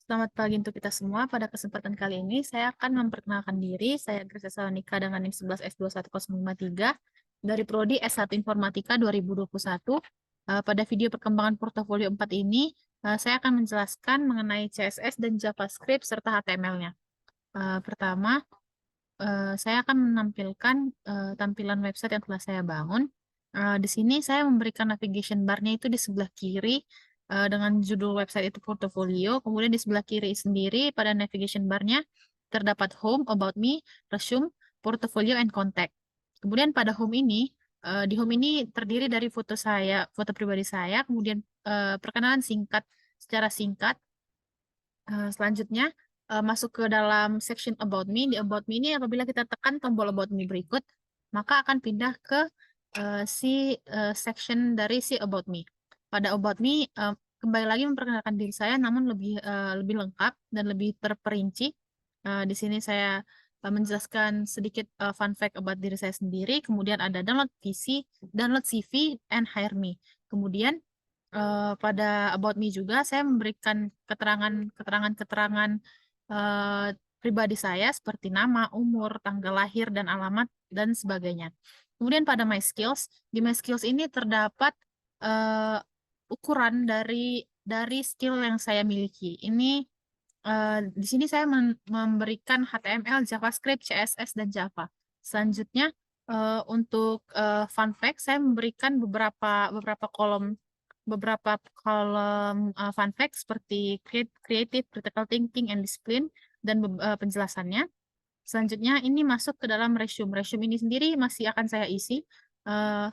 Selamat pagi untuk kita semua. Pada kesempatan kali ini, saya akan memperkenalkan diri. Saya Gracia Salonika dengan NIM 11 S21053 dari Prodi S1 Informatika 2021. Pada video perkembangan portofolio 4 ini, saya akan menjelaskan mengenai CSS dan JavaScript serta HTML-nya. Pertama, saya akan menampilkan tampilan website yang telah saya bangun. Di sini saya memberikan navigation bar-nya itu di sebelah kiri dengan judul website itu portofolio. Kemudian di sebelah kiri sendiri pada navigation bar-nya terdapat home, about me, resume, portfolio, and contact. Kemudian pada home ini, di home ini terdiri dari foto saya, foto pribadi saya, kemudian perkenalan singkat secara singkat. Selanjutnya masuk ke dalam section About Me. Di About Me ini apabila kita tekan tombol About Me berikut, maka akan pindah ke section dari si About Me. Pada About Me, kembali lagi memperkenalkan diri saya, namun lebih lengkap dan lebih terperinci. Di sini saya menjelaskan sedikit fun fact about diri saya sendiri. Kemudian ada download PC, download CV, and hire me. Kemudian pada About Me juga saya memberikan keterangan-keterangan pribadi saya seperti nama, umur, tanggal lahir, dan alamat, dan sebagainya. Kemudian pada My Skills, di My Skills ini terdapat eh, ukuran dari skill yang saya miliki. Ini di sini saya memberikan HTML, JavaScript, CSS, dan Java. Selanjutnya, untuk fun fact, saya memberikan beberapa kolom fun fact seperti creative, critical thinking, and discipline, dan penjelasannya. Selanjutnya, ini masuk ke dalam resume. Resume ini sendiri masih akan saya isi. Eh,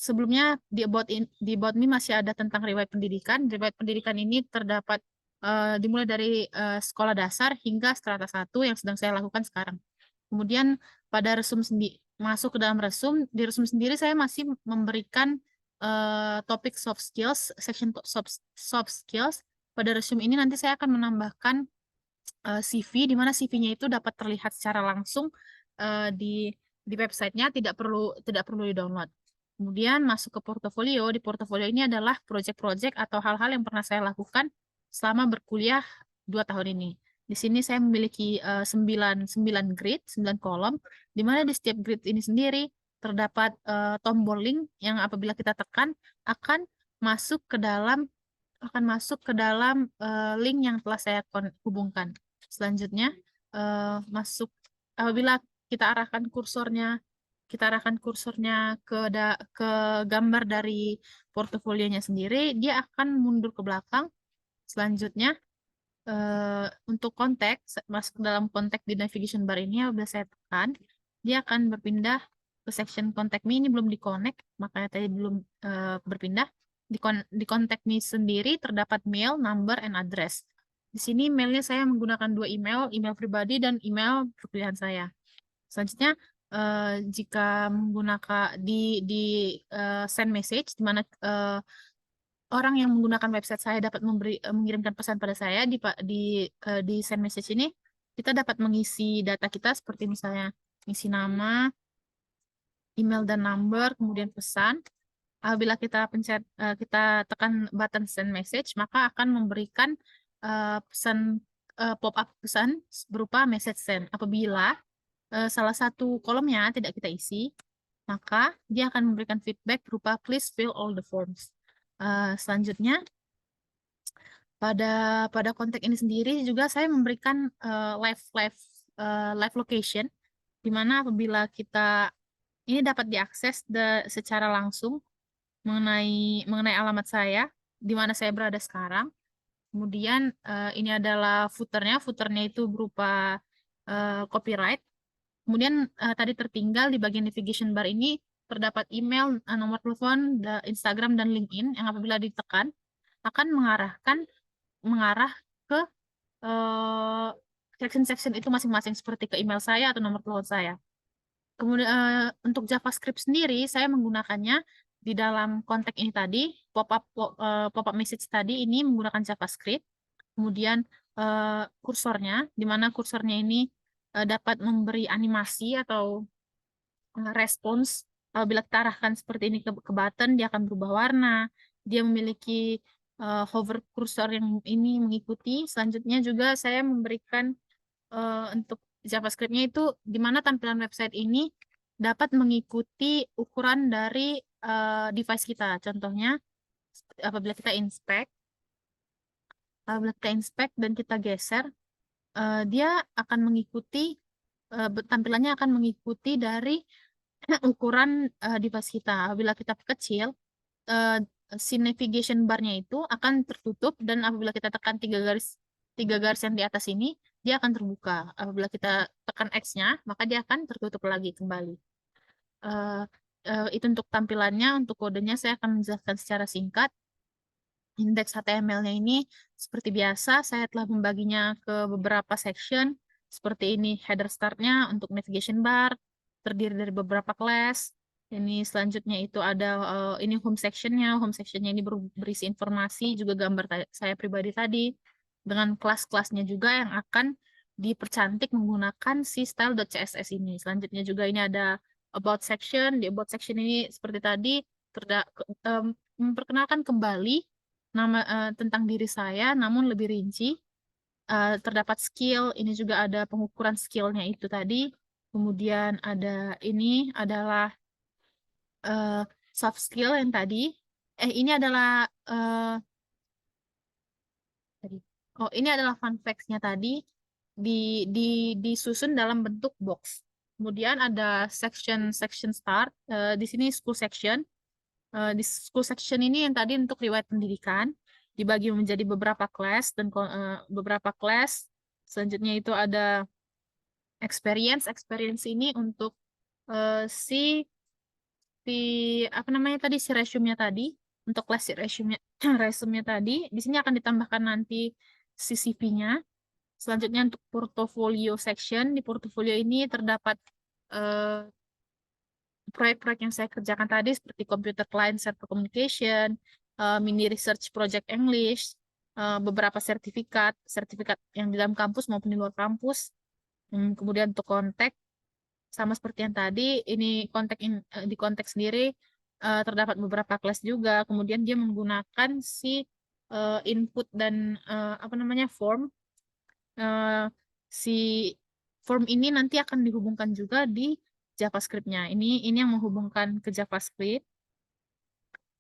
Sebelumnya di About Me masih ada tentang riwayat pendidikan. Riwayat pendidikan ini terdapat dimulai dari sekolah dasar hingga strata 1 yang sedang saya lakukan sekarang. Kemudian pada resume sendiri masuk ke dalam resume, di resume sendiri saya masih memberikan topik soft skills, section soft skills. Pada resume ini nanti saya akan menambahkan CV di mana CV-nya itu dapat terlihat secara langsung di websitenya, tidak perlu di-download. Kemudian masuk ke portofolio. Di portofolio ini adalah project-project atau hal-hal yang pernah saya lakukan selama berkuliah 2 tahun ini. Di sini saya memiliki 9 grid, 9 kolom, di mana di setiap grid ini sendiri terdapat tombol link yang apabila kita tekan akan masuk ke dalam link yang telah saya hubungkan. Selanjutnya masuk apabila kita arahkan kursornya ke gambar dari portofolionya sendiri, dia akan mundur ke belakang. Selanjutnya untuk masuk ke dalam konteks di navigation bar ini apabila saya tekan, dia akan berpindah ke section contact me. Ini belum di-connect, makanya tadi belum berpindah. Di contact me sendiri terdapat mail, number, and address. Di sini mailnya saya menggunakan 2 email, email pribadi dan email perkuliahan saya. Selanjutnya, jika menggunakan di send message, di mana orang yang menggunakan website saya dapat mengirimkan pesan pada saya di send message ini, kita dapat mengisi data kita seperti misalnya isi nama, email dan number, kemudian pesan. Apabila kita tekan button send message, maka akan memberikan pop-up pesan berupa message send. Apabila salah satu kolomnya tidak kita isi, maka dia akan memberikan feedback berupa please fill all the forms. Selanjutnya, pada konteks ini sendiri juga saya memberikan live location, di mana apabila ini dapat diakses secara langsung mengenai alamat saya, di mana saya berada sekarang. Kemudian ini adalah footernya. Footernya itu berupa copyright. Kemudian tadi tertinggal di bagian navigation bar ini terdapat email, nomor telepon, Instagram, dan LinkedIn yang apabila ditekan akan mengarah ke section-section itu masing-masing seperti ke email saya atau nomor telepon saya. Kemudian untuk JavaScript sendiri saya menggunakannya di dalam konteks ini tadi, pop-up message tadi ini menggunakan JavaScript. Kemudian kursornya, di mana kursornya ini dapat memberi animasi atau respons. Apabila kita arahkan seperti ini ke button, dia akan berubah warna. Dia memiliki hover cursor yang ini mengikuti. Selanjutnya juga saya memberikan untuk JavaScript-nya itu di mana tampilan website ini dapat mengikuti ukuran dari device kita. Contohnya, apabila kita inspect dan kita geser, dia akan mengikuti tampilannya akan mengikuti dari ukuran device kita. Apabila kita kecil, uh, si navigation bar-nya itu akan tertutup, dan apabila kita tekan tiga garis yang di atas ini, dia akan terbuka. Apabila kita tekan X-nya, maka dia akan tertutup lagi kembali. Uh, itu untuk tampilannya. Untuk kodenya saya akan menjelaskan secara singkat. Indeks HTML-nya ini seperti biasa, saya telah membaginya ke beberapa section. Seperti ini header start-nya untuk navigation bar, terdiri dari beberapa class. Ini selanjutnya itu ada ini home section-nya. Home section-nya ini berisi informasi, juga gambar saya pribadi tadi. Dengan kelas-kelasnya juga yang akan dipercantik menggunakan si style.css ini. Selanjutnya juga ini ada about section. Di about section ini seperti tadi, memperkenalkan kembali tentang diri saya, namun lebih rinci. Terdapat skill, ini juga ada pengukuran skillnya itu tadi. Kemudian ada ini adalah soft skill yang tadi. Ini adalah tadi. Oh, ini adalah fun facts-nya tadi di di disusun dalam bentuk box. Kemudian ada section start. Di sini school section. Di school section ini yang tadi untuk riwayat pendidikan dibagi menjadi beberapa kelas dan beberapa kelas. Selanjutnya itu ada experience. Experience ini untuk si si apa namanya tadi, si resume-nya tadi. Untuk kelas si resume-nya resume-nya tadi, di sini akan ditambahkan nanti si CV-nya. Selanjutnya untuk portfolio section, di portfolio ini terdapat eh, proyek-proyek yang saya kerjakan tadi seperti computer client server communication, mini research project English, beberapa sertifikat yang di dalam kampus maupun di luar kampus. Kemudian untuk kontak, sama seperti yang tadi, ini di kontak sendiri terdapat beberapa kelas juga. Kemudian dia menggunakan si input dan apa namanya form. Eh, si form ini nanti akan dihubungkan juga di JavaScript-nya. Ini yang menghubungkan ke JavaScript.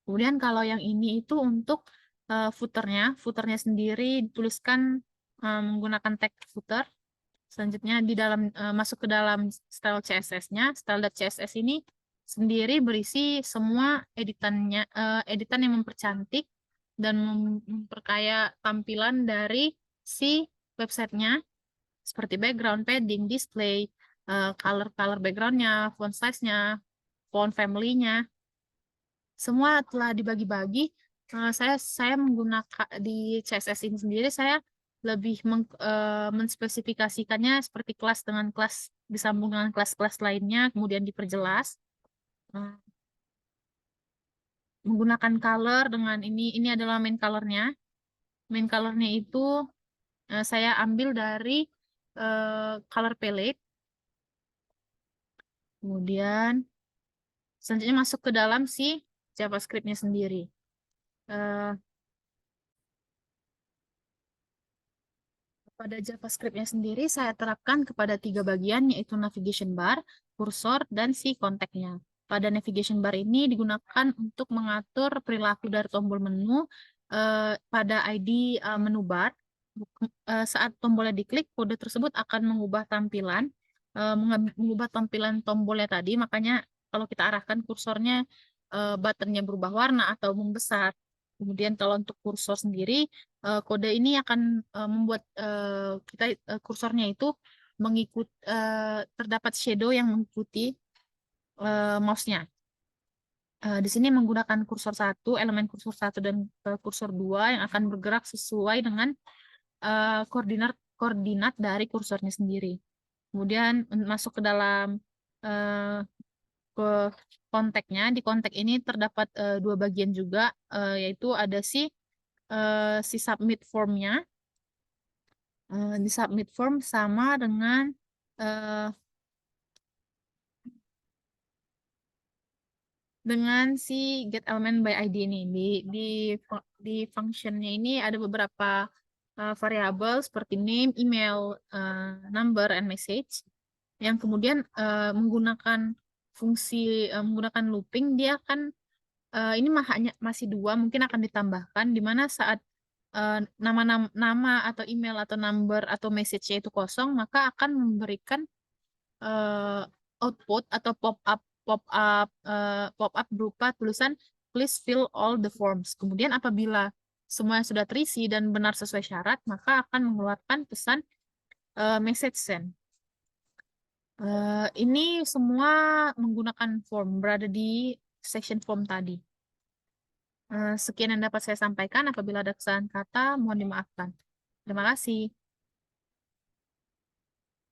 Kemudian kalau yang ini itu untuk footer-nya. Footer-nya sendiri dituliskan menggunakan tag footer. Selanjutnya di dalam masuk ke dalam style CSS-nya. Style.css ini sendiri berisi semua editan yang mempercantik dan memperkaya tampilan dari si websitenya, seperti background, padding, display, color backgroundnya, font size-nya, font family-nya. Semua telah dibagi-bagi. Saya menggunakan di CSS ini sendiri, saya lebih menspesifikasikannya seperti kelas dengan kelas disambung dengan kelas-kelas lainnya, kemudian diperjelas. Eh, Menggunakan color dengan ini adalah main colornya. Main colornya itu saya ambil dari color palette. Kemudian selanjutnya masuk ke dalam si JavaScript-nya sendiri. Eh, Pada JavaScript-nya sendiri saya terapkan kepada 3 bagian, yaitu navigation bar, kursor, dan si konteksnya. Pada navigation bar ini digunakan untuk mengatur perilaku dari tombol menu pada ID menu bar. Saat tombolnya diklik, kode tersebut akan mengubah tampilan, tombolnya tadi. Makanya kalau kita arahkan kursornya, buttonnya berubah warna atau membesar. Kemudian kalau untuk kursor sendiri, kode ini akan membuat kursornya itu terdapat shadow yang mengikuti mouse-nya. Di sini menggunakan elemen kursor 1 dan kursor 2 yang akan bergerak sesuai dengan koordinat koordinat dari kursornya sendiri. Kemudian masuk ke dalam ke konteksnya. Di konteks ini terdapat 2 bagian juga, yaitu ada si submit formnya. Di submit form sama dengan si get element by ID ini. di functionnya ini ada beberapa variabel seperti name, email, number, and message. Yang kemudian menggunakan fungsi menggunakan looping, dia akan ini hanya masih dua, mungkin akan ditambahkan di mana saat nama atau email atau number atau message-nya itu kosong, maka akan memberikan output atau pop up berupa tulisan please fill all the forms. Kemudian apabila semuanya sudah terisi dan benar sesuai syarat, maka akan mengeluarkan pesan message send. Ini semua menggunakan form, berada di section form tadi. Sekian yang dapat saya sampaikan. Apabila ada kesalahan kata, mohon dimaafkan. Terima kasih.